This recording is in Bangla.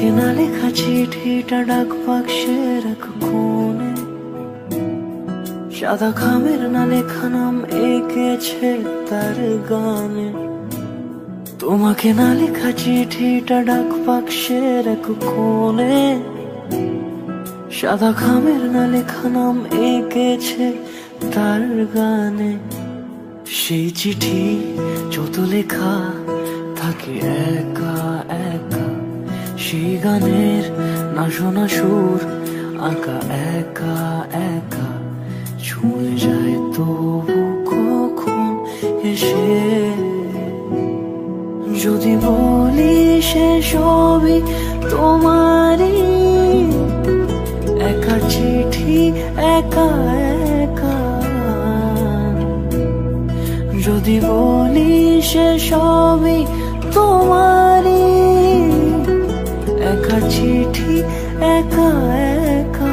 তোমাকে না লেখা চিঠিটা ডাক বাক্সের এক কোণে, সাদা খামের না লেখা নাম এঁকেছে তার গানে। তোমাকে না লেখা চিঠিটা ডাক বাক্সের এক কোণে, সাদা খামের না লেখা নাম এঁকেছে তার গানে। সেই চিঠি যত লেখা থাকে একা একা, সেই গানের না শোনা সুর আঁকা একা একা, ছুঁয়ে যায় তবু কখন এসে। যদি বলি সে সবই তোমারই, একা চিঠি একা একা। যদি বলি সে সবই তোমারই, একা চিঠি একা একা।